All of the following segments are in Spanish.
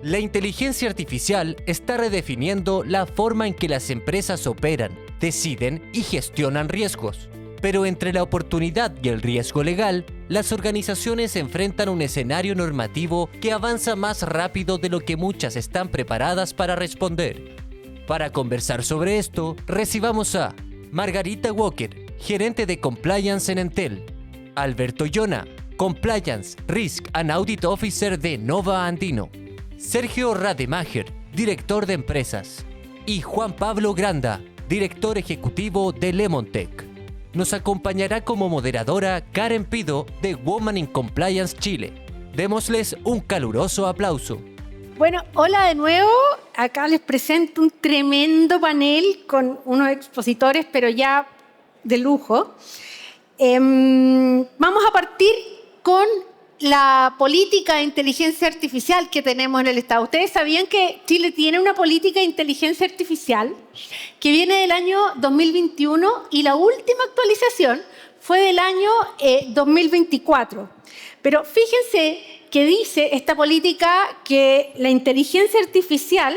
La inteligencia artificial está redefiniendo la forma en que las empresas operan, deciden y gestionan riesgos. Pero entre la oportunidad y el riesgo legal, las organizaciones enfrentan un escenario normativo que avanza más rápido de lo que muchas están preparadas para responder. Para conversar sobre esto, recibamos a Margarita Walker, gerente de Compliance en Entel; Alberto Llona, Compliance, Risk and Audit Officer de Nova Andino; Sergio Rademacher, director de empresas; y Juan Pablo Granda, director ejecutivo de Lemontech. Nos acompañará como moderadora Karen Pido de Women in Compliance Chile. Démosles un caluroso aplauso. Bueno, hola de nuevo. Acá les presento un tremendo panel con unos expositores, pero ya de lujo. Vamos a partir con la política de inteligencia artificial que tenemos en el Estado. ¿Ustedes sabían que Chile tiene una política de inteligencia artificial que viene del año 2021 y la última actualización fue del año 2024? Pero fíjense que dice esta política que la inteligencia artificial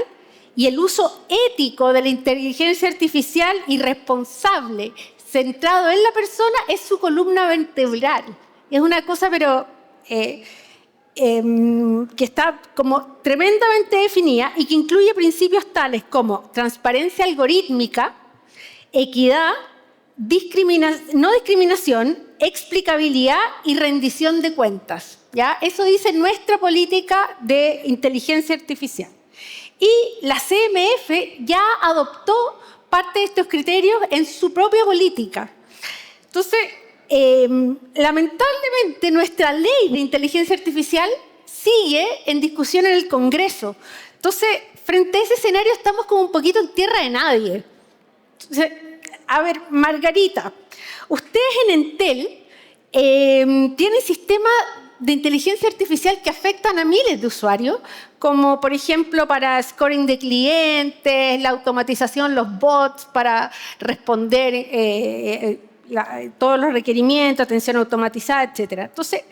y el uso ético de la inteligencia artificial y responsable, centrado en la persona, es su columna vertebral. Es una cosa, pero que está como tremendamente definida y que incluye principios tales como transparencia algorítmica, equidad, no discriminación, explicabilidad y rendición de cuentas. ¿Ya? Eso dice nuestra política de inteligencia artificial. Y la CMF ya adoptó parte de estos criterios en su propia política. Entonces, lamentablemente, nuestra ley de inteligencia artificial sigue en discusión en el Congreso. Entonces, frente a ese escenario estamos como un poquito en tierra de nadie. Entonces, a ver, Margarita, ustedes en Entel tienen sistemas de inteligencia artificial que afectan a miles de usuarios, como por ejemplo para scoring de clientes, la automatización, los bots para responder todos los requerimientos, atención automatizada, etc. Entonces,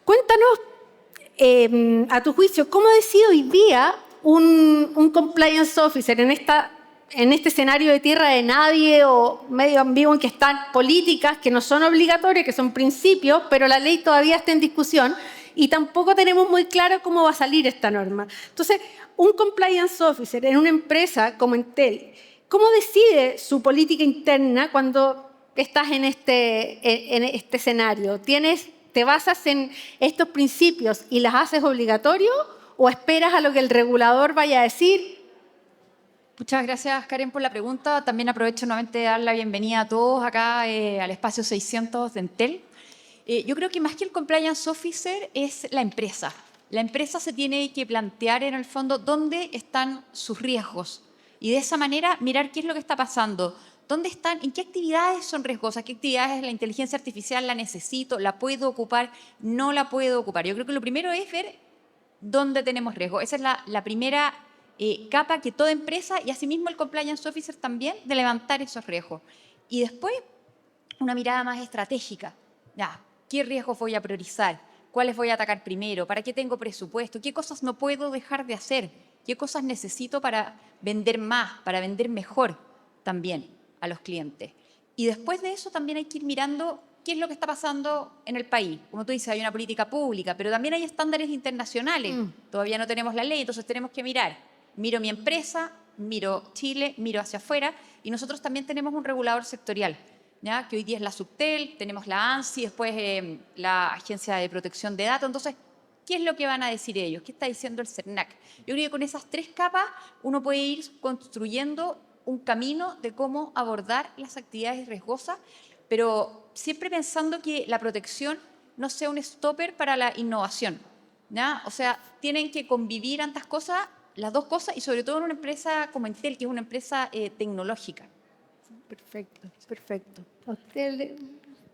cuéntanos, a tu juicio, ¿cómo decide hoy día un compliance officer en este escenario de tierra de nadie o medio ambiguo en que están políticas que no son obligatorias, que son principios, pero la ley todavía está en discusión y tampoco tenemos muy claro cómo va a salir esta norma? Entonces, un compliance officer en una empresa como Entel, ¿cómo decide su política interna cuando estás en este escenario? ¿Te basas en estos principios y las haces obligatorios o esperas a lo que el regulador vaya a decir? Muchas gracias, Karen, por la pregunta. También aprovecho nuevamente de dar la bienvenida a todos acá al espacio 600 de Entel. Yo creo que más que el compliance officer es la empresa. La empresa se tiene que plantear en el fondo dónde están sus riesgos y de esa manera mirar qué es lo que está pasando. ¿Dónde están? ¿En qué actividades son riesgosas? ¿Qué actividades la inteligencia artificial la necesito? ¿La puedo ocupar? ¿No la puedo ocupar? Yo creo que lo primero es ver dónde tenemos riesgo. Esa es la primera capa que toda empresa y asimismo el compliance officer también de levantar esos riesgos. Y después una mirada más estratégica. Ya, ¿qué riesgos voy a priorizar? ¿Cuáles voy a atacar primero? ¿Para qué tengo presupuesto? ¿Qué cosas no puedo dejar de hacer? ¿Qué cosas necesito para vender más, para vender mejor también a los clientes? Y después de eso también hay que ir mirando qué es lo que está pasando en el país. Como tú dices, hay una política pública, pero también hay estándares internacionales. Todavía no tenemos la ley, entonces tenemos que mirar. Miro mi empresa, miro Chile, miro hacia afuera y nosotros también tenemos un regulador sectorial, ¿ya? Que hoy día es la Subtel, tenemos la ANSI, después la Agencia de Protección de Datos. Entonces, ¿qué es lo que van a decir ellos? ¿Qué está diciendo el CERNAC? Yo creo que con esas tres capas uno puede ir construyendo un camino de cómo abordar las actividades riesgosas, pero siempre pensando que la protección no sea un stopper para la innovación, ¿ya? O sea, tienen que convivir ambas cosas, las dos cosas, y sobre todo en una empresa como Entel, que es una empresa tecnológica. Perfecto, perfecto. ¿A usted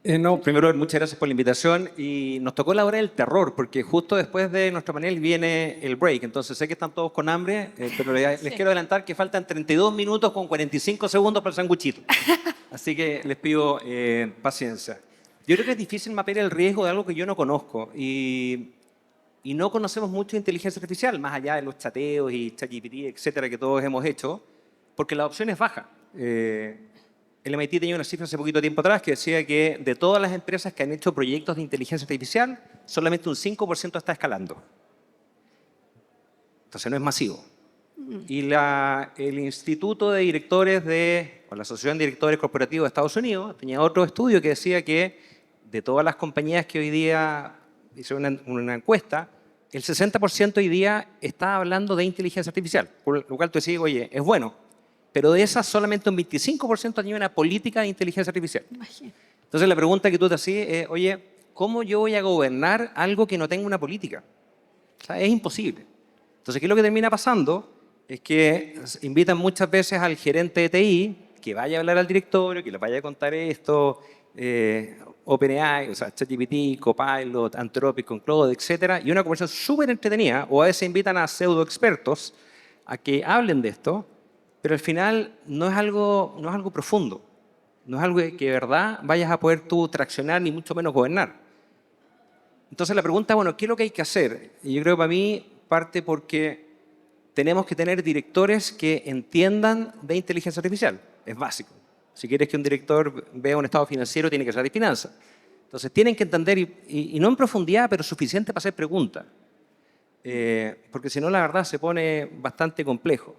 No, primero, muchas gracias por la invitación y nos tocó la hora del terror porque justo después de nuestro panel viene el break, entonces sé que están todos con hambre, pero les quiero adelantar que faltan 32 minutos con 45 segundos para el sanguchito, así que les pido paciencia. Yo creo que es difícil mapear el riesgo de algo que yo no conozco y y no conocemos mucho de inteligencia artificial, más allá de los chateos y ChatGPT, etcétera, que todos hemos hecho, porque la opción es baja. El MIT tenía una cifra hace poquito tiempo atrás que decía que de todas las empresas que han hecho proyectos de inteligencia artificial, solamente un 5% está escalando. Entonces no es masivo. Y el Instituto de Directores o la Asociación de Directores Corporativos de Estados Unidos tenía otro estudio que decía que de todas las compañías que hoy día hicieron una encuesta, el 60% hoy día está hablando de inteligencia artificial, por lo cual tú decís, oye, es bueno, pero de esas solamente un 25% tenía una política de inteligencia artificial. Imagínate. Entonces la pregunta que tú te hacías es, oye, ¿cómo yo voy a gobernar algo que no tenga una política? O sea, es imposible. Entonces, ¿qué es lo que termina pasando? Es que invitan muchas veces al gerente de TI que vaya a hablar al directorio, que le vaya a contar esto, OpenAI, o sea, ChatGPT, Copilot, Anthropic con Claude, etc. Y una conversación súper entretenida, o a veces invitan a pseudo expertos a que hablen de esto, pero al final no es algo profundo, no es algo que de verdad vayas a poder tú traccionar ni mucho menos gobernar. Entonces la pregunta, bueno, ¿qué es lo que hay que hacer? Y yo creo que para mí parte porque tenemos que tener directores que entiendan de inteligencia artificial, es básico. Si quieres que un director vea un estado financiero, tiene que ser de finanzas. Entonces tienen que entender, y no en profundidad, pero suficiente para hacer preguntas. Porque si no, la verdad, se pone bastante complejo.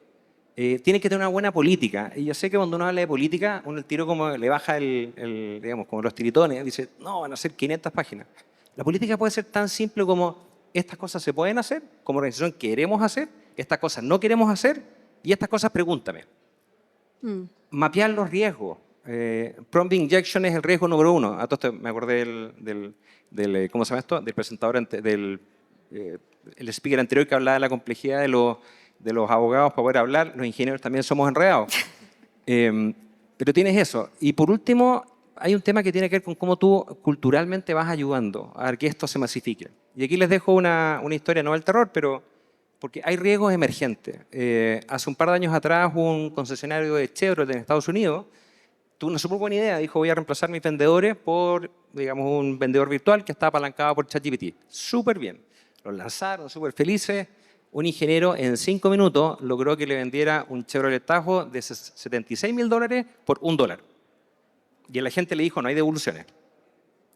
Tienen que tener una buena política. Y yo sé que cuando uno habla de política, uno el tiro como le baja digamos, como los tiritones, dice, no, van a ser 500 páginas. La política puede ser tan simple como, estas cosas se pueden hacer, como organización queremos hacer, estas cosas no queremos hacer, y estas cosas pregúntame. Mapear los riesgos. Prompt injection es el riesgo número 1. A todo esto me acordé del ¿cómo se llama esto? Del presentador, el speaker anterior que hablaba de la complejidad de los abogados para poder hablar. Los ingenieros también somos enredados. Pero tienes eso. Y por último, hay un tema que tiene que ver con cómo tú culturalmente vas ayudando a que esto se masifique. Y aquí les dejo una historia, no del terror, pero porque hay riesgos emergentes. Hace un par de años atrás, un concesionario de Chevrolet en Estados Unidos tuvo una súper buena idea. Dijo, voy a reemplazar mis vendedores por, digamos, un vendedor virtual que está apalancado por ChatGPT. Súper bien. Los lanzaron, súper felices. Un ingeniero en 5 minutos logró que le vendiera un Chevrolet Tahoe de $76.000 por $1. Y la gente le dijo, no hay devoluciones.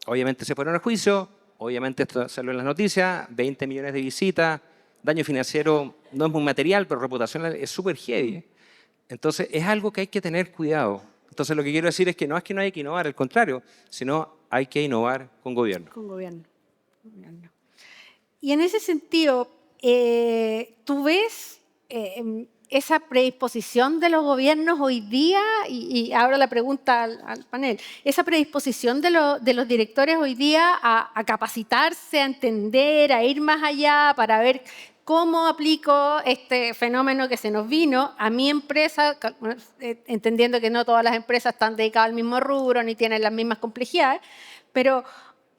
Obviamente se fueron al juicio, obviamente esto salió en las noticias, 20 millones de visitas, daño financiero no es muy material, pero reputacional es súper heavy. Entonces es algo que hay que tener cuidado. Entonces lo que quiero decir es que no hay que innovar, al contrario, sino hay que innovar con gobierno. Con gobierno. Y en ese sentido, ¿tú ves esa predisposición de los gobiernos hoy día? Y abro la pregunta al panel. ¿Esa predisposición de los directores hoy día a capacitarse, a entender, a ir más allá para ver cómo aplico este fenómeno que se nos vino a mi empresa, entendiendo que no todas las empresas están dedicadas al mismo rubro ni tienen las mismas complejidades, pero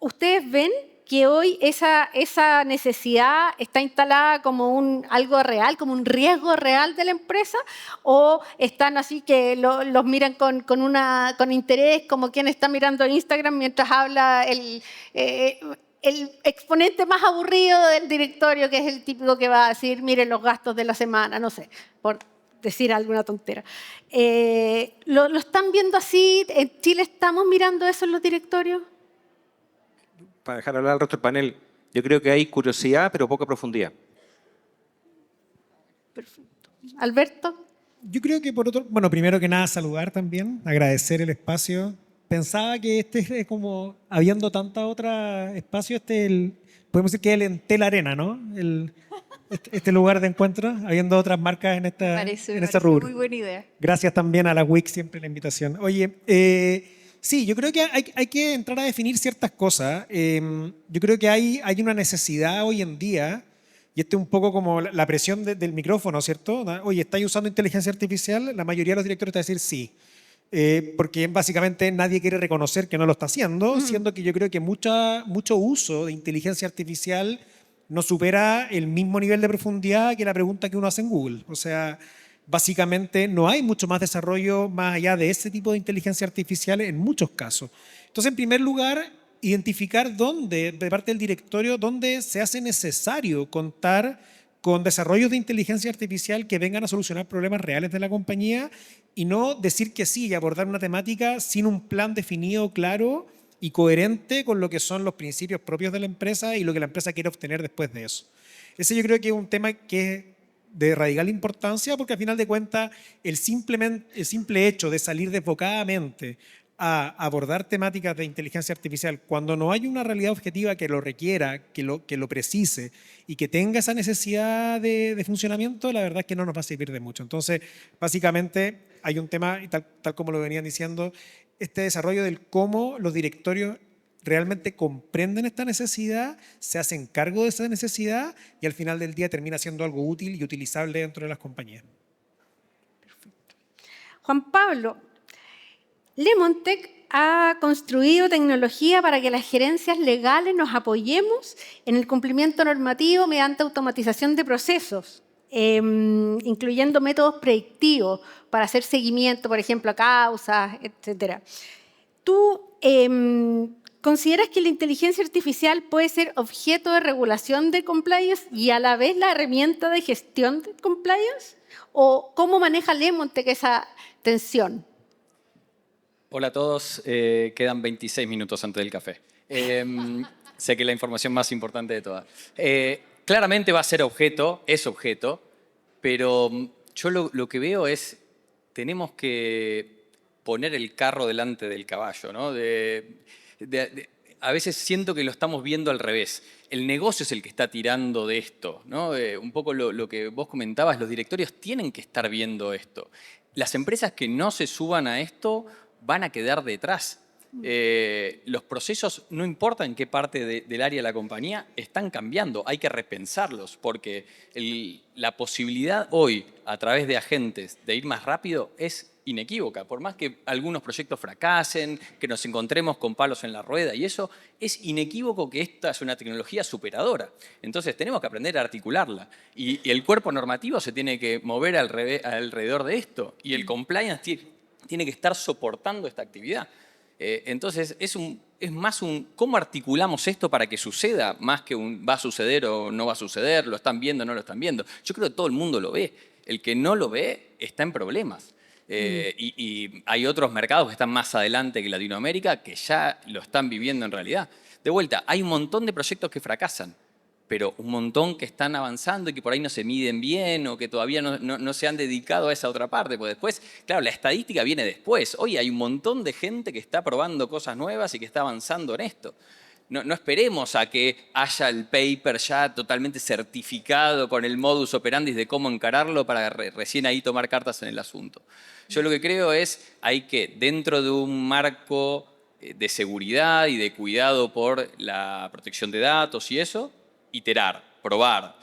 ¿ustedes ven que hoy esa necesidad está instalada como algo real, como un riesgo real de la empresa? ¿O están así que los miran con interés, como quien está mirando Instagram mientras habla el exponente más aburrido del directorio, que es el típico que va a decir, miren los gastos de la semana, no sé, por decir alguna tontera? ¿Lo están viendo así? ¿En Chile estamos mirando eso en los directorios? Para dejar hablar al resto del panel, yo creo que hay curiosidad, pero poca profundidad. Perfecto. Alberto. Yo creo que bueno, primero que nada saludar también, agradecer el espacio. Pensaba que es como, habiendo tanta otra espacio, podemos decir que es el Entel Arena, ¿no? Este lugar de encuentro, habiendo otras marcas en este rubro. Muy buena idea. Gracias también a la WIC siempre la invitación. Oye, sí, yo creo que hay que entrar a definir ciertas cosas. Yo creo que hay una necesidad hoy en día, y esto es un poco como la presión del micrófono, ¿cierto? Oye, ¿estáis usando inteligencia artificial? La mayoría de los directores te va a decir sí. Porque básicamente nadie quiere reconocer que no lo está haciendo, siendo que yo creo que mucho uso de inteligencia artificial no supera el mismo nivel de profundidad que la pregunta que uno hace en Google. O sea, básicamente no hay mucho más desarrollo más allá de ese tipo de inteligencia artificial en muchos casos. Entonces, en primer lugar, identificar dónde, de parte del directorio, dónde se hace necesario contar con desarrollos de inteligencia artificial que vengan a solucionar problemas reales de la compañía y no decir que sí y abordar una temática sin un plan definido, claro y coherente con lo que son los principios propios de la empresa y lo que la empresa quiere obtener después de eso. Ese yo creo que es un tema que es de radical importancia porque al final de cuentas el simple hecho de salir desbocadamente a abordar temáticas de inteligencia artificial cuando no hay una realidad objetiva que lo requiera, que lo precise y que tenga esa necesidad de funcionamiento, la verdad es que no nos va a servir de mucho. Entonces, básicamente hay un tema, tal como lo venían diciendo, este desarrollo del cómo los directorios realmente comprenden esta necesidad, se hacen cargo de esa necesidad y al final del día termina siendo algo útil y utilizable dentro de las compañías. Juan Pablo, Lemontech ha construido tecnología para que las gerencias legales nos apoyemos en el cumplimiento normativo mediante automatización de procesos, incluyendo métodos predictivos para hacer seguimiento, por ejemplo, a causas, etc. ¿Tú consideras que la inteligencia artificial puede ser objeto de regulación de compliance y a la vez la herramienta de gestión de compliance? ¿O cómo maneja Lemontech esa tensión? Hola a todos, quedan 26 minutos antes del café. Sé que es la información más importante de todas. Claramente va a ser es objeto, pero yo lo que veo es, tenemos que poner el carro delante del caballo, ¿no? A veces siento que lo estamos viendo al revés. El negocio es el que está tirando de esto, ¿no? Un poco lo que vos comentabas, los directorios tienen que estar viendo esto. Las empresas que no se suban a esto van a quedar detrás. Los procesos, no importa en qué parte del área de la compañía, están cambiando. Hay que repensarlos porque la posibilidad hoy, a través de agentes, de ir más rápido es inequívoca. Por más que algunos proyectos fracasen, que nos encontremos con palos en la rueda y eso, es inequívoco que esta es una tecnología superadora. Entonces tenemos que aprender a articularla. Y el cuerpo normativo se tiene que mover alrededor de esto. Y el compliance tiene que estar soportando esta actividad. Entonces, es más un cómo articulamos esto para que suceda, más que un va a suceder o no va a suceder, lo están viendo o no lo están viendo. Yo creo que todo el mundo lo ve. El que no lo ve está en problemas. Y hay otros mercados que están más adelante que Latinoamérica que ya lo están viviendo en realidad. De vuelta, hay un montón de proyectos que fracasan, pero un montón que están avanzando y que por ahí no se miden bien o que todavía no se han dedicado a esa otra parte. Porque después, claro, la estadística viene después. Hoy hay un montón de gente que está probando cosas nuevas y que está avanzando en esto. No esperemos a que haya el paper ya totalmente certificado con el modus operandi de cómo encararlo para recién ahí tomar cartas en el asunto. Yo lo que creo es hay que, dentro de un marco de seguridad y de cuidado por la protección de datos y eso, iterar, probar,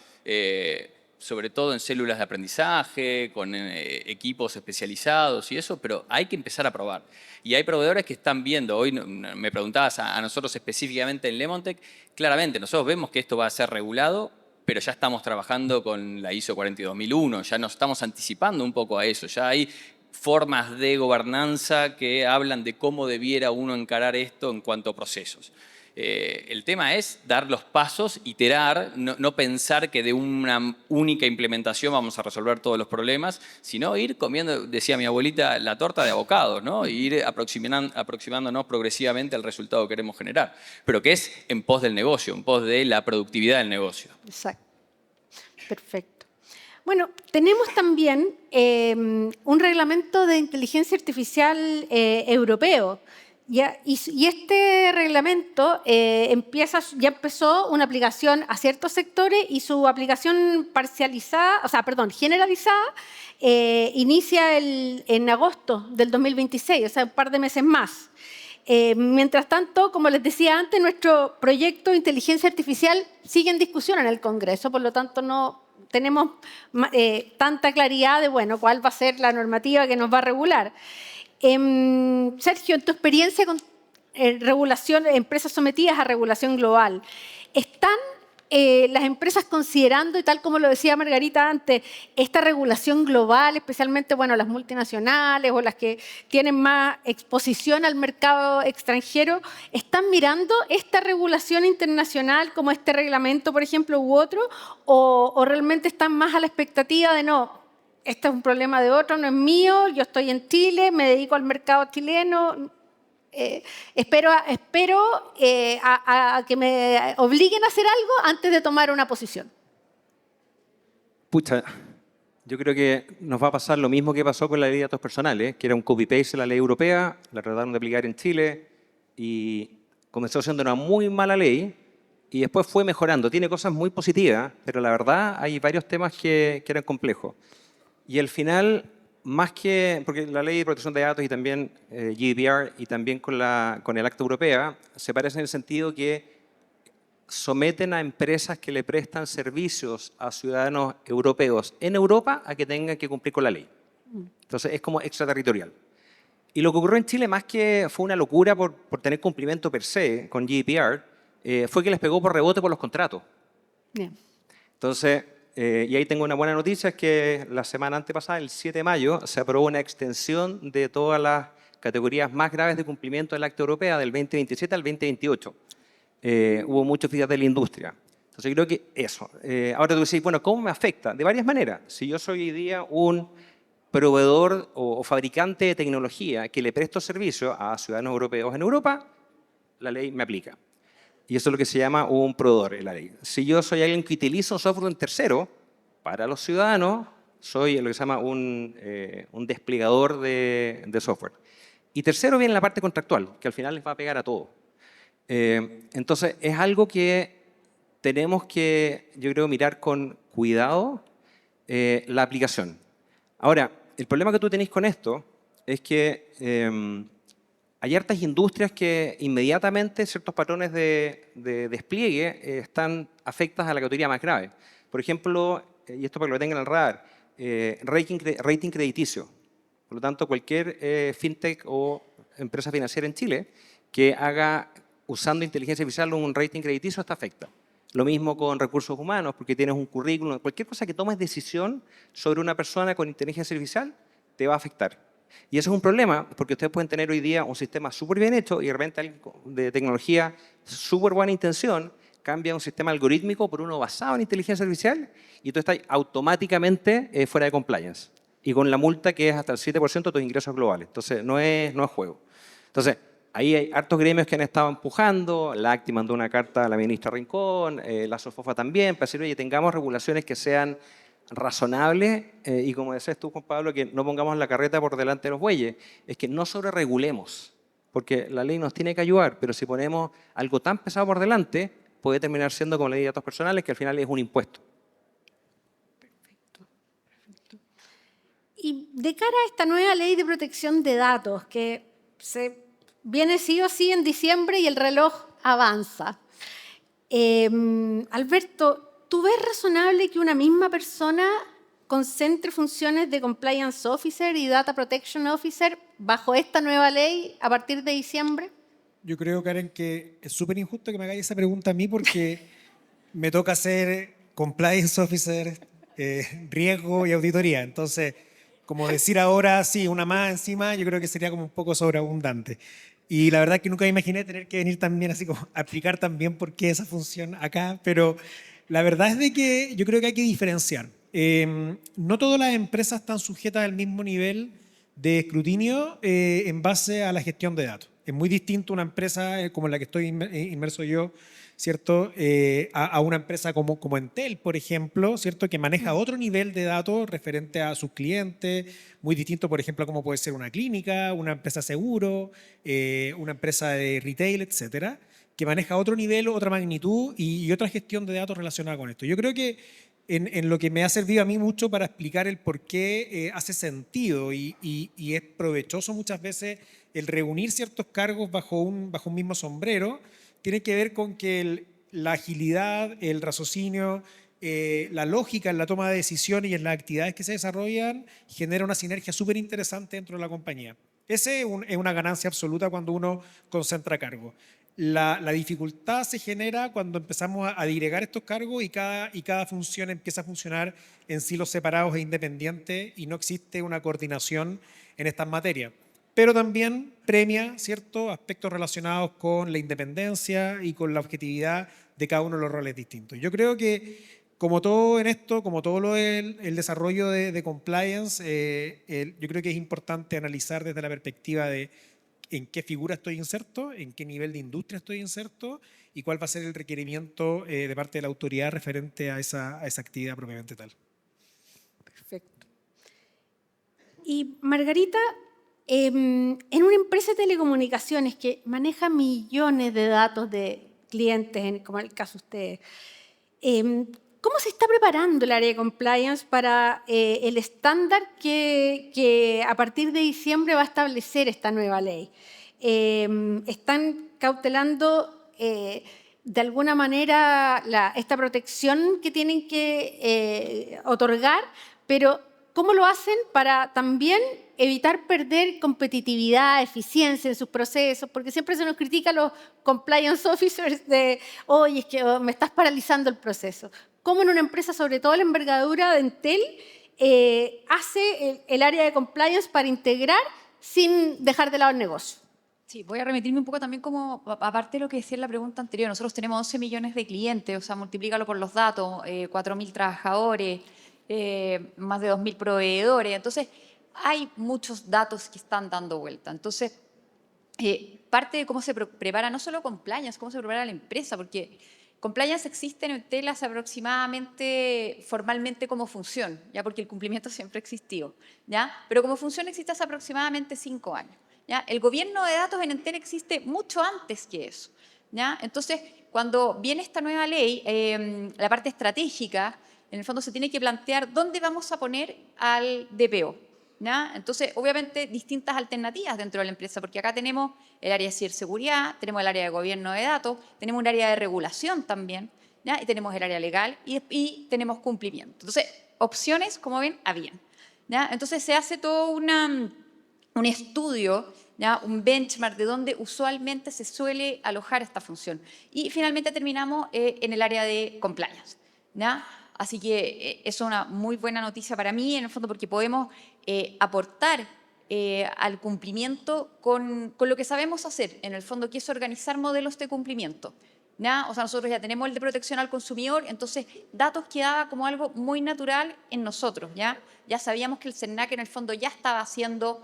sobre todo en células de aprendizaje, con equipos especializados y eso, pero hay que empezar a probar. Y hay proveedores que están viendo, hoy me preguntabas a nosotros específicamente en Lemontech, claramente nosotros vemos que esto va a ser regulado, pero ya estamos trabajando con la ISO 42001, ya nos estamos anticipando un poco a eso, ya hay formas de gobernanza que hablan de cómo debiera uno encarar esto en cuanto a procesos. El tema es dar los pasos, iterar, no pensar que de una única implementación vamos a resolver todos los problemas, sino ir comiendo, decía mi abuelita, la torta de abocados, ¿no? E ir aproximándonos progresivamente al resultado que queremos generar, pero que es en pos del negocio, en pos de la productividad del negocio. Exacto. Perfecto. Bueno, tenemos también un reglamento de inteligencia artificial europeo. Y este reglamento ya empezó una aplicación a ciertos sectores y su aplicación generalizada inicia en agosto del 2026, o sea, un par de meses más. Mientras tanto, como les decía antes, nuestro proyecto de inteligencia artificial sigue en discusión en el Congreso, por lo tanto no tenemos tanta claridad de cuál va a ser la normativa que nos va a regular. Sergio, en tu experiencia con empresas sometidas a regulación global, ¿están las empresas considerando, y tal como lo decía Margarita antes, esta regulación global, especialmente bueno, las multinacionales o las que tienen más exposición al mercado extranjero, están mirando esta regulación internacional como este reglamento, por ejemplo, u otro, o realmente están más a la expectativa de no, este es un problema de otro, no es mío, yo estoy en Chile, me dedico al mercado chileno. Espero a que me obliguen a hacer algo antes de tomar una posición. Pucha, yo creo que nos va a pasar lo mismo que pasó con la ley de datos personales, que era un copy-paste de la ley europea, la trataron de aplicar en Chile y comenzó siendo una muy mala ley y después fue mejorando. Tiene cosas muy positivas, pero la verdad hay varios temas que eran complejos. Y al final, más que, porque la ley de protección de datos y también GDPR y también con el Acta Europea, se parecen en el sentido que someten a empresas que le prestan servicios a ciudadanos europeos en Europa a que tengan que cumplir con la ley. Entonces es como extraterritorial. Y lo que ocurrió en Chile, más que fue una locura por tener cumplimiento per se con GDPR, fue que les pegó por rebote por los contratos. Bien. Entonces, y ahí tengo una buena noticia, es que la semana antepasada, el 7 de mayo, se aprobó una extensión de todas las categorías más graves de cumplimiento del Acta Europea del 2027 al 2028. Hubo muchos feedback de la industria. Entonces, creo que eso. Ahora tú decís, bueno, ¿cómo me afecta? De varias maneras. Si yo soy hoy día un proveedor o fabricante de tecnología que le presto servicio a ciudadanos europeos en Europa, la ley me aplica. Y eso es lo que se llama un proveedor en la ley. Si yo soy alguien que utiliza un software de un tercero, para los ciudadanos, soy lo que se llama un desplegador de software. Y tercero viene la parte contractual, que al final les va a pegar a todo. Entonces, es algo que tenemos que, yo creo, mirar con cuidado la aplicación. Ahora, el problema que tú tenéis con esto es que hay hartas industrias que inmediatamente ciertos patrones de despliegue están afectadas a la categoría más grave. Por ejemplo, y esto para que lo tengan en el radar, rating crediticio. Por lo tanto, cualquier fintech o empresa financiera en Chile que haga, usando inteligencia artificial, un rating crediticio, está afecta. Lo mismo con recursos humanos, porque tienes un currículum. Cualquier cosa que tomes decisión sobre una persona con inteligencia artificial te va a afectar. Y eso es un problema, porque ustedes pueden tener hoy día un sistema súper bien hecho y de repente alguien de tecnología, súper buena intención, cambia un sistema algorítmico por uno basado en inteligencia artificial y tú estás automáticamente fuera de compliance. Y con la multa que es hasta el 7% de tus ingresos globales. Entonces, no es juego. Entonces, ahí hay hartos gremios que han estado empujando. La ACTI mandó una carta a la ministra Rincón, la SOFOFA también, para decir, oye, tengamos regulaciones que sean razonables y como decías tú, Juan Pablo, que no pongamos la carreta por delante de los bueyes. Es que no sobreregulemos, porque la ley nos tiene que ayudar, pero si ponemos algo tan pesado por delante, puede terminar siendo como la ley de datos personales, que al final es un impuesto. Perfecto. Y de cara a esta nueva ley de protección de datos, que se viene sí o sí en diciembre y el reloj avanza. Alberto, ¿tú ves razonable que una misma persona concentre funciones de Compliance Officer y Data Protection Officer bajo esta nueva ley a partir de diciembre? Yo creo, Karen, que es súper injusto que me hagáis esa pregunta a mí porque me toca ser Compliance Officer, riesgo y auditoría. Entonces, como decir ahora, sí, una más encima, yo creo que sería como un poco sobreabundante. Y la verdad es que nunca me imaginé tener que venir también así como a explicar también por qué esa función acá, pero la verdad es de que yo creo que hay que diferenciar. No todas las empresas están sujetas al mismo nivel de escrutinio en base a la gestión de datos. Es muy distinto una empresa como la que estoy inmerso yo, ¿cierto? A una empresa como Entel, por ejemplo, ¿cierto? Que maneja otro nivel de datos referente a sus clientes, muy distinto, por ejemplo, a cómo puede ser una clínica, una empresa de seguro, una empresa de retail, etcétera, que maneja otro nivel, otra magnitud y otra gestión de datos relacionada con esto. Yo creo que en lo que me ha servido a mí mucho para explicar el por qué hace sentido y es provechoso muchas veces el reunir ciertos cargos bajo un mismo sombrero, tiene que ver con que la agilidad, el raciocinio, la lógica en la toma de decisiones y en las actividades que se desarrollan genera una sinergia súper interesante dentro de la compañía. Esa es una ganancia absoluta cuando uno concentra cargo. La dificultad se genera cuando empezamos a disgregar estos cargos y cada función empieza a funcionar en silos separados e independientes y no existe una coordinación en estas materias. Pero también premia ciertos aspectos relacionados con la independencia y con la objetividad de cada uno de los roles distintos. Yo creo que, como todo en esto, como todo lo del desarrollo de compliance, yo creo que es importante analizar desde la perspectiva de en qué figura estoy inserto, en qué nivel de industria estoy inserto y cuál va a ser el requerimiento de parte de la autoridad referente a esa actividad propiamente tal. Perfecto. Y Margarita, en una empresa de telecomunicaciones que maneja millones de datos de clientes, como en el caso de ustedes, ¿cómo se está preparando el área de compliance para el estándar que a partir de diciembre va a establecer esta nueva ley? ¿Están cautelando de alguna manera esta protección que tienen que otorgar? Pero ¿cómo lo hacen para también evitar perder competitividad, eficiencia en sus procesos? Porque siempre se nos critica a los compliance officers de, oye, es que me estás paralizando el proceso. ¿Cómo en una empresa, sobre todo la envergadura de Entel, hace el área de compliance para integrar sin dejar de lado el negocio? Sí, voy a remitirme un poco también como, aparte de lo que decía en la pregunta anterior, nosotros tenemos 11 millones de clientes, o sea, multiplícalo por los datos, 4.000 trabajadores, más de 2.000 proveedores, entonces hay muchos datos que están dando vuelta. Entonces, parte de cómo se prepara no solo compliance, cómo se prepara la empresa, porque compliance existe en Entel hace aproximadamente, formalmente como función, ya porque el cumplimiento siempre ha existido, ¿ya? Pero como función existe hace aproximadamente 5 años. ¿Ya? El gobierno de datos en Entel existe mucho antes que eso, ¿ya? Entonces, cuando viene esta nueva ley, la parte estratégica, en el fondo se tiene que plantear dónde vamos a poner al DPO, ¿ya? Entonces, obviamente, distintas alternativas dentro de la empresa, porque acá tenemos el área de ciberseguridad, tenemos el área de gobierno de datos, tenemos un área de regulación también, ¿ya? Y tenemos el área legal y tenemos cumplimiento. Entonces, opciones, como ven, habían, ¿ya? Entonces, se hace todo un estudio, ¿ya? Un benchmark de dónde usualmente se suele alojar esta función. Y finalmente terminamos en el área de compliance, ¿ya? Así que es una muy buena noticia para mí, en el fondo, porque podemos aportar al cumplimiento con lo que sabemos hacer, en el fondo, que es organizar modelos de cumplimiento, ¿ya? O sea, nosotros ya tenemos el de protección al consumidor, entonces datos quedaba como algo muy natural en nosotros, ¿ya? Ya sabíamos que el CERNAC en el fondo ya estaba haciendo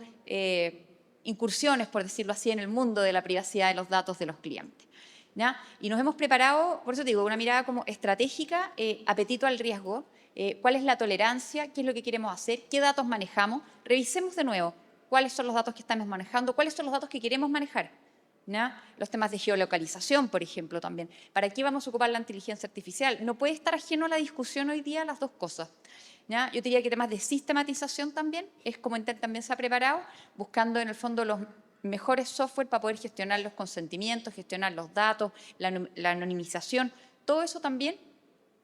incursiones, por decirlo así, en el mundo de la privacidad de los datos de los clientes, ¿ya? Y nos hemos preparado, por eso te digo, una mirada como estratégica, apetito al riesgo, cuál es la tolerancia, qué es lo que queremos hacer, qué datos manejamos, revisemos de nuevo cuáles son los datos que estamos manejando, cuáles son los datos que queremos manejar, ¿ya? Los temas de geolocalización, por ejemplo, también. ¿Para qué vamos a ocupar la inteligencia artificial? No puede estar ajeno a la discusión hoy día las dos cosas, ¿ya? Yo diría que temas de sistematización también, es como Entel también se ha preparado, buscando en el fondo los mejores software para poder gestionar los consentimientos, gestionar los datos, la anonimización, todo eso también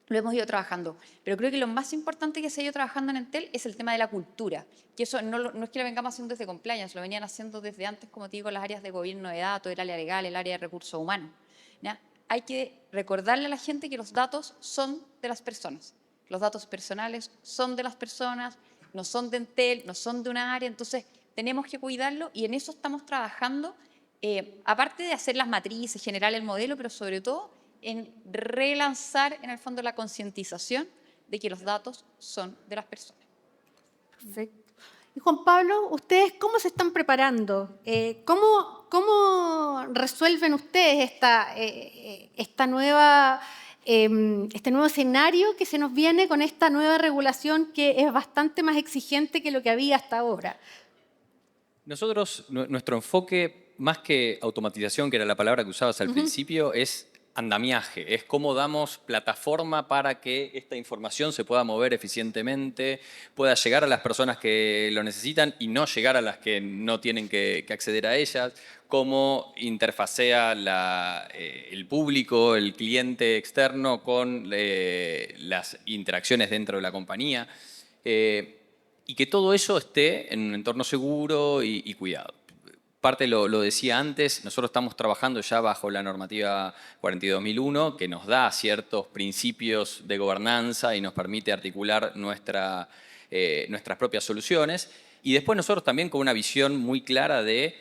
lo hemos ido trabajando. Pero creo que lo más importante que se ha ido trabajando en Entel es el tema de la cultura, que eso no es que lo vengamos haciendo desde compliance, lo venían haciendo desde antes, como te digo, las áreas de gobierno de datos, el área legal, el área de recursos humanos, ¿ya? Hay que recordarle a la gente que los datos son de las personas. Los datos personales son de las personas, no son de Entel, no son de una área, entonces tenemos que cuidarlo y en eso estamos trabajando, aparte de hacer las matrices, generar el modelo, pero sobre todo en relanzar en el fondo la concientización de que los datos son de las personas. Perfecto. Y Juan Pablo, ¿ustedes cómo se están preparando? ¿Cómo resuelven ustedes este nuevo escenario que se nos viene con esta nueva regulación que es bastante más exigente que lo que había hasta ahora? Nosotros, nuestro enfoque, más que automatización, que era la palabra que usabas al principio, es andamiaje, es cómo damos plataforma para que esta información se pueda mover eficientemente, pueda llegar a las personas que lo necesitan y no llegar a las que no tienen que acceder a ellas, cómo interfacea el público, el cliente externo con las interacciones dentro de la compañía y que todo eso esté en un entorno seguro y cuidado. parte lo decía antes, nosotros estamos trabajando ya bajo la normativa 42.001 que nos da ciertos principios de gobernanza y nos permite articular nuestras propias soluciones. Y después nosotros también con una visión muy clara de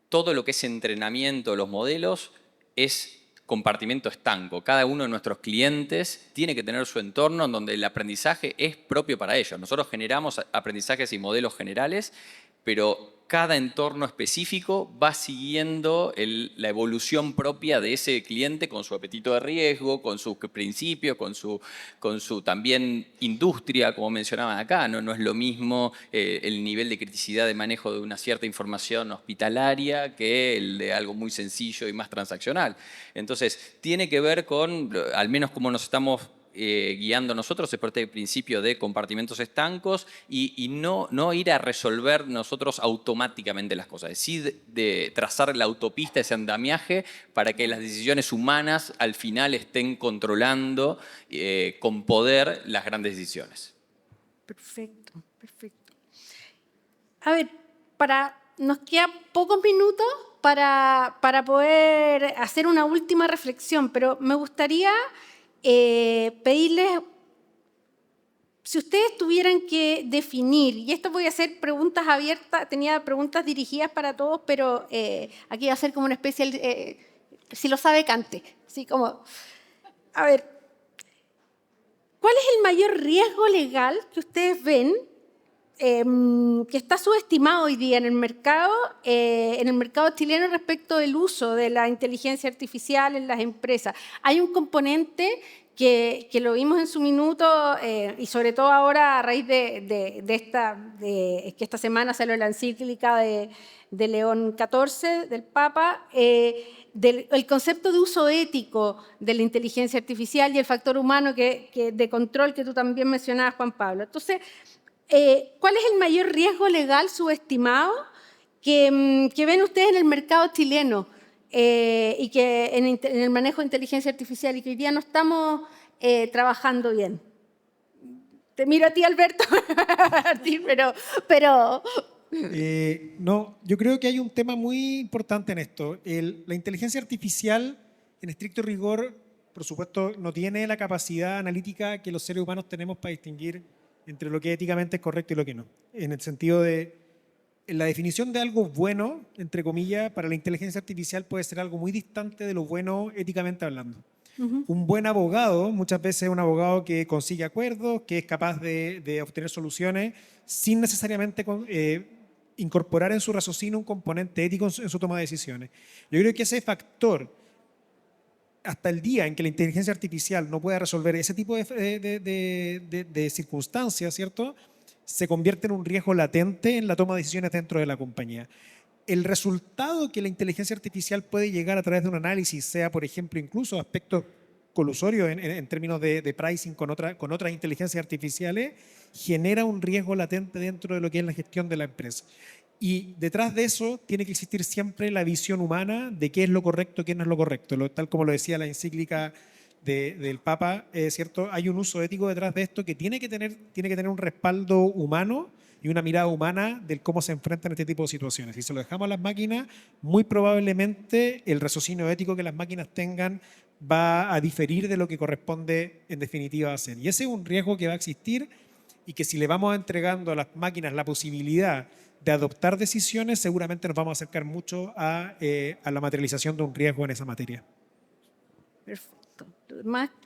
todo lo que es entrenamiento, los modelos, es compartimento estanco. Cada uno de nuestros clientes tiene que tener su entorno en donde el aprendizaje es propio para ellos. Nosotros generamos aprendizajes y modelos generales, pero cada entorno específico va siguiendo la evolución propia de ese cliente con su apetito de riesgo, con sus principios, con su también industria, como mencionaban acá. No es lo mismo el nivel de criticidad de manejo de una cierta información hospitalaria que el de algo muy sencillo y más transaccional. Entonces, tiene que ver con, al menos como nos estamos guiando nosotros, es por este principio de compartimentos estancos y no ir a resolver nosotros automáticamente las cosas, es decir, de trazar la autopista, ese andamiaje, para que las decisiones humanas al final estén controlando con poder las grandes decisiones. Perfecto, perfecto. A ver, nos quedan pocos minutos para poder hacer una última reflexión, pero me gustaría pedirles, si ustedes tuvieran que definir, y esto voy a hacer preguntas abiertas, tenía preguntas dirigidas para todos, pero aquí va a ser como una especie, si lo sabe, cante. Así como, a ver, ¿cuál es el mayor riesgo legal que ustedes ven que está subestimado hoy día en el mercado chileno respecto del uso de la inteligencia artificial en las empresas? Hay un componente que lo vimos en su minuto y sobre todo ahora a raíz de que esta semana salió la encíclica de León XIV, del Papa, el concepto de uso ético de la inteligencia artificial y el factor humano de control que tú también mencionabas, Juan Pablo. Entonces, ¿cuál es el mayor riesgo legal subestimado que ven ustedes en el mercado chileno y que en el manejo de inteligencia artificial y que hoy día no estamos trabajando bien? Te miro a ti, Alberto, pero... No, yo creo que hay un tema muy importante en esto. La inteligencia artificial, en estricto rigor, por supuesto, no tiene la capacidad analítica que los seres humanos tenemos para distinguir entre lo que éticamente es correcto y lo que no. En el sentido de la definición de algo bueno, entre comillas, para la inteligencia artificial puede ser algo muy distante de lo bueno éticamente hablando. Un buen abogado, muchas veces es un abogado que consigue acuerdos, que es capaz de obtener soluciones sin necesariamente incorporar en su raciocinio un componente ético en su toma de decisiones. Yo creo que ese factor, hasta el día en que la inteligencia artificial no pueda resolver ese tipo de circunstancias, ¿cierto?, se convierte en un riesgo latente en la toma de decisiones dentro de la compañía. El resultado que la inteligencia artificial puede llegar a través de un análisis, sea, por ejemplo, incluso aspectos colusorios en términos de pricing con otras inteligencias artificiales, genera un riesgo latente dentro de lo que es la gestión de la empresa. Y detrás de eso tiene que existir siempre la visión humana de qué es lo correcto, qué no es lo correcto. Tal como lo decía la encíclica del Papa, ¿cierto? Hay un uso ético detrás de esto que tiene que tener un respaldo humano y una mirada humana del cómo se enfrentan este tipo de situaciones. Si se lo dejamos a las máquinas, muy probablemente el raciocinio ético que las máquinas tengan va a diferir de lo que corresponde en definitiva hacer. Y ese es un riesgo que va a existir y que si le vamos entregando a las máquinas la posibilidad de adoptar decisiones, seguramente nos vamos a acercar mucho a la materialización de un riesgo en esa materia. Perfecto.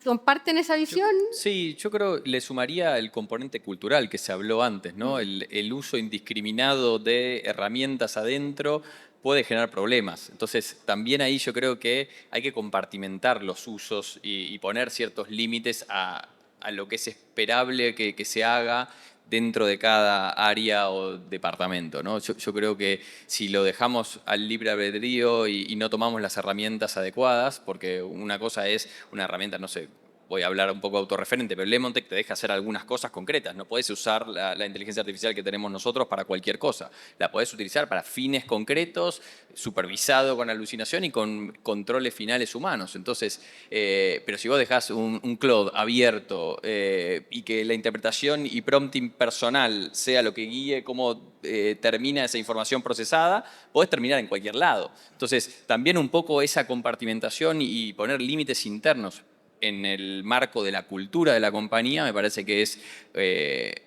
¿Comparten esa visión? Sí, yo creo que le sumaría el componente cultural que se habló antes, ¿no? El uso indiscriminado de herramientas adentro puede generar problemas. Entonces, también ahí yo creo que hay que compartimentar los usos y poner ciertos límites a lo que es esperable que se haga dentro de cada área o departamento, ¿no? Yo creo que si lo dejamos al libre albedrío y no tomamos las herramientas adecuadas, porque una cosa es una herramienta, no sé, voy a hablar un poco autorreferente, pero Lemontech te deja hacer algunas cosas concretas. No podés usar la inteligencia artificial que tenemos nosotros para cualquier cosa. La podés utilizar para fines concretos, supervisado con alucinación y con controles finales humanos. Entonces, pero si vos dejás un Claude abierto y que la interpretación y prompting personal sea lo que guíe cómo termina esa información procesada, podés terminar en cualquier lado. Entonces, también un poco esa compartimentación y poner límites internos en el marco de la cultura de la compañía me parece que es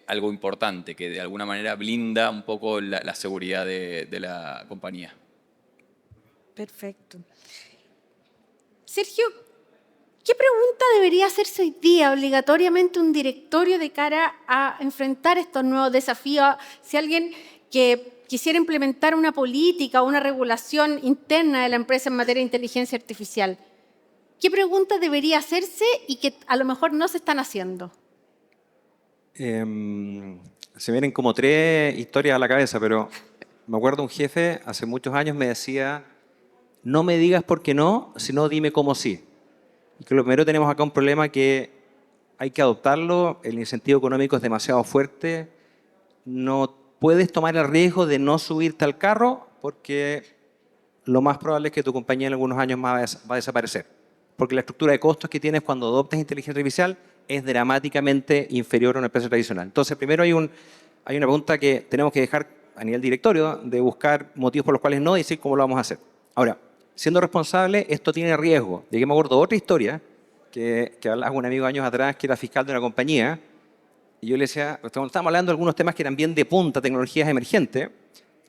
algo importante, que de alguna manera blinda un poco la seguridad de la compañía. Perfecto. Sergio, ¿qué pregunta debería hacerse hoy día obligatoriamente un directorio de cara a enfrentar estos nuevos desafíos? Si alguien que quisiera implementar una política o una regulación interna de la empresa en materia de inteligencia artificial, ¿qué preguntas debería hacerse y que a lo mejor no se están haciendo? Se vienen como 3 historias a la cabeza, pero me acuerdo un jefe hace muchos años me decía, no me digas por qué no, sino dime cómo sí. Y que lo primero tenemos acá un problema que hay que adoptarlo, el incentivo económico es demasiado fuerte, no puedes tomar el riesgo de no subirte al carro porque lo más probable es que tu compañía en algunos años más va a desaparecer. Porque la estructura de costos que tienes cuando adoptas inteligencia artificial es dramáticamente inferior a una empresa tradicional. Entonces, primero hay una pregunta que tenemos que dejar a nivel directorio de buscar motivos por los cuales no y decir cómo lo vamos a hacer. Ahora, siendo responsable, esto tiene riesgo. De que me acuerdo de otra historia que hablaba con un amigo años atrás que era fiscal de una compañía y yo le decía, estábamos hablando de algunos temas que eran bien de punta, tecnologías emergentes,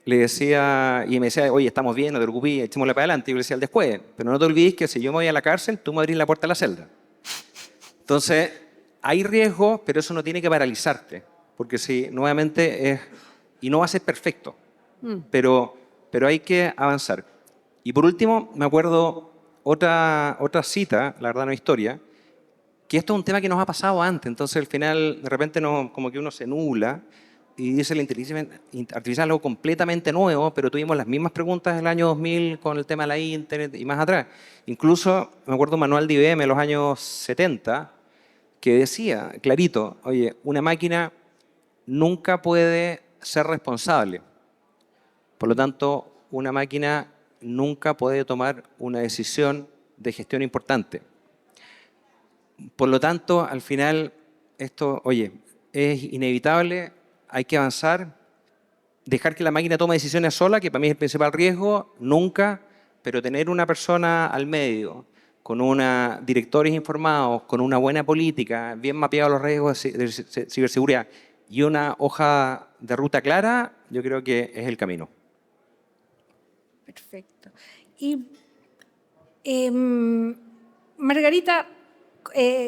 le decía, y me decía, oye, estamos bien, no te preocupes, echémosle para adelante. Y yo le decía al después, pero no te olvides que si yo me voy a la cárcel, tú me abrís la puerta a la celda. Entonces, hay riesgo, pero eso no tiene que paralizarte, porque si nuevamente es, y no va a ser perfecto, pero hay que avanzar. Y por último, me acuerdo otra cita, la verdad no historia, que esto es un tema que nos ha pasado antes, entonces al final de repente como que uno se nubla y dice la inteligencia artificial es algo completamente nuevo, pero tuvimos las mismas preguntas en el año 2000 con el tema de la internet y más atrás. Incluso me acuerdo un manual de IBM en los años 70 que decía clarito, oye, una máquina nunca puede ser responsable. Por lo tanto, una máquina nunca puede tomar una decisión de gestión importante. Por lo tanto, al final, esto, oye, es inevitable, hay que avanzar, dejar que la máquina tome decisiones sola, que para mí es el principal riesgo, nunca, pero tener una persona al medio, con directores informados, con una buena política, bien mapeados los riesgos de ciberseguridad y una hoja de ruta clara, yo creo que es el camino. Perfecto. Y Margarita,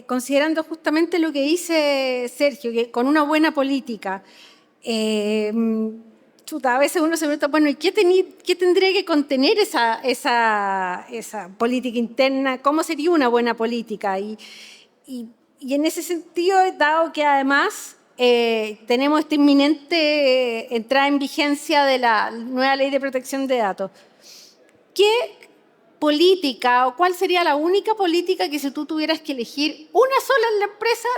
considerando justamente lo que dice Sergio, que con una buena política, a veces uno se pregunta, bueno, ¿y qué tendría que contener esa política interna? ¿Cómo sería una buena política? Y en ese sentido, dado que además tenemos esta inminente entrada en vigencia de la nueva ley de protección de datos, ¿qué política o cuál sería la única política que si tú tuvieras que elegir una sola en la empresa,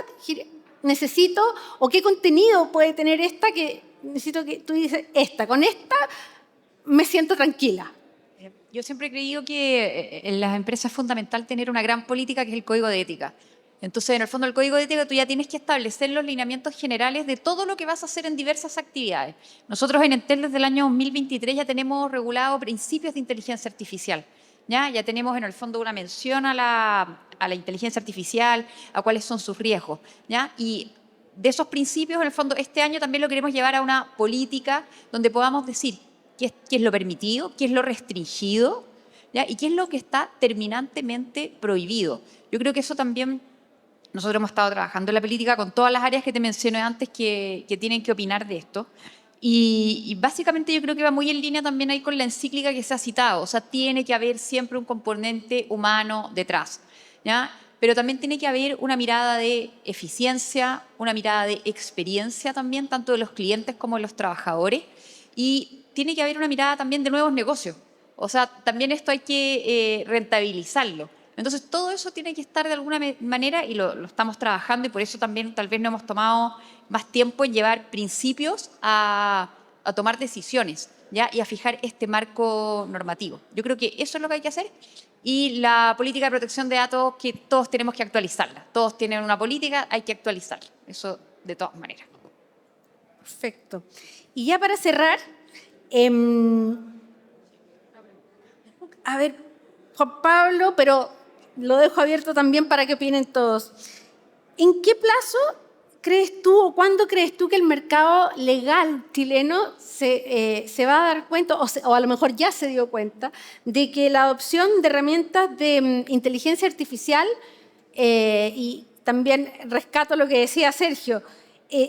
necesito, o qué contenido puede tener esta que necesito que tú dices, con esta me siento tranquila? Yo siempre he creído que en las empresas es fundamental tener una gran política que es el código de ética. Entonces, en el fondo, el código de ética tú ya tienes que establecer los lineamientos generales de todo lo que vas a hacer en diversas actividades. Nosotros en Entel desde el año 2023 ya tenemos regulado principios de inteligencia artificial. Ya tenemos en el fondo una mención a la inteligencia artificial, a cuáles son sus riesgos. ¿Ya? Y de esos principios, en el fondo, este año también lo queremos llevar a una política donde podamos decir qué es lo permitido, qué es lo restringido, ¿ya? Y qué es lo que está terminantemente prohibido. Yo creo que eso también, nosotros hemos estado trabajando en la política con todas las áreas que te mencioné antes que tienen que opinar de esto. Y básicamente yo creo que va muy en línea también ahí con la encíclica que se ha citado. O sea, tiene que haber siempre un componente humano detrás, ¿ya? Pero también tiene que haber una mirada de eficiencia, una mirada de experiencia también, tanto de los clientes como de los trabajadores. Y tiene que haber una mirada también de nuevos negocios. O sea, también esto hay que rentabilizarlo. Entonces, todo eso tiene que estar de alguna manera y lo estamos trabajando y por eso también tal vez no hemos tomado más tiempo en llevar principios a tomar decisiones, ¿ya? Y a fijar este marco normativo. Yo creo que eso es lo que hay que hacer y la política de protección de datos que todos tenemos que actualizarla. Todos tienen una política, hay que actualizarla. Eso de todas maneras. Perfecto. Y ya para cerrar, a ver, Juan Pablo, pero lo dejo abierto también para que opinen todos. ¿En qué plazo crees tú o cuándo crees tú que el mercado legal chileno se va a dar cuenta, o a lo mejor ya se dio cuenta, de que la adopción de herramientas de inteligencia artificial, y también rescato lo que decía Sergio,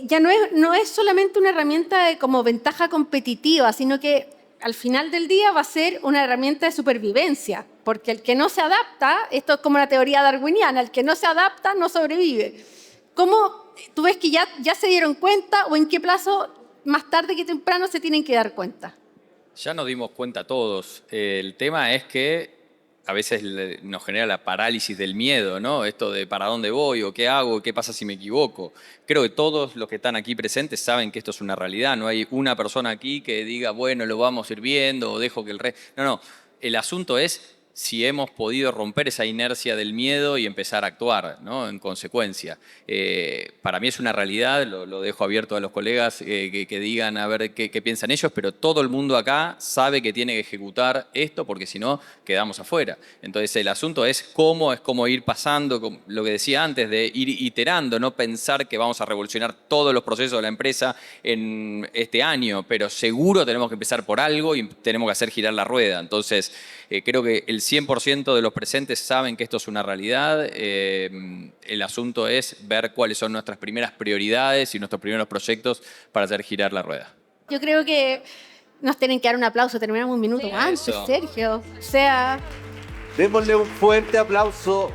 ya no es solamente una herramienta de como ventaja competitiva, sino que al final del día va a ser una herramienta de supervivencia, porque el que no se adapta, esto es como la teoría darwiniana, el que no se adapta no sobrevive. ¿Cómo tú ves que ya se dieron cuenta o en qué plazo, más tarde que temprano, se tienen que dar cuenta? Ya nos dimos cuenta todos. El tema es que a veces nos genera la parálisis del miedo, ¿no? Esto de para dónde voy o qué hago, qué pasa si me equivoco. Creo que todos los que están aquí presentes saben que esto es una realidad. No hay una persona aquí que diga, bueno, lo vamos a ir viendo o dejo que el resto... No. El asunto es si hemos podido romper esa inercia del miedo y empezar a actuar, ¿no? En consecuencia. Para mí es una realidad, lo dejo abierto a los colegas que digan a ver qué piensan ellos, pero todo el mundo acá sabe que tiene que ejecutar esto porque si no quedamos afuera. Entonces el asunto es cómo ir pasando, lo que decía antes, de ir iterando, no pensar que vamos a revolucionar todos los procesos de la empresa en este año, pero seguro tenemos que empezar por algo y tenemos que hacer girar la rueda. Entonces creo que el 100% de los presentes saben que esto es una realidad. El asunto es ver cuáles son nuestras primeras prioridades y nuestros primeros proyectos para hacer girar la rueda. Yo creo que nos tienen que dar un aplauso. Terminamos un minuto antes, Eso. Sergio. O sea... Démosle un fuerte aplauso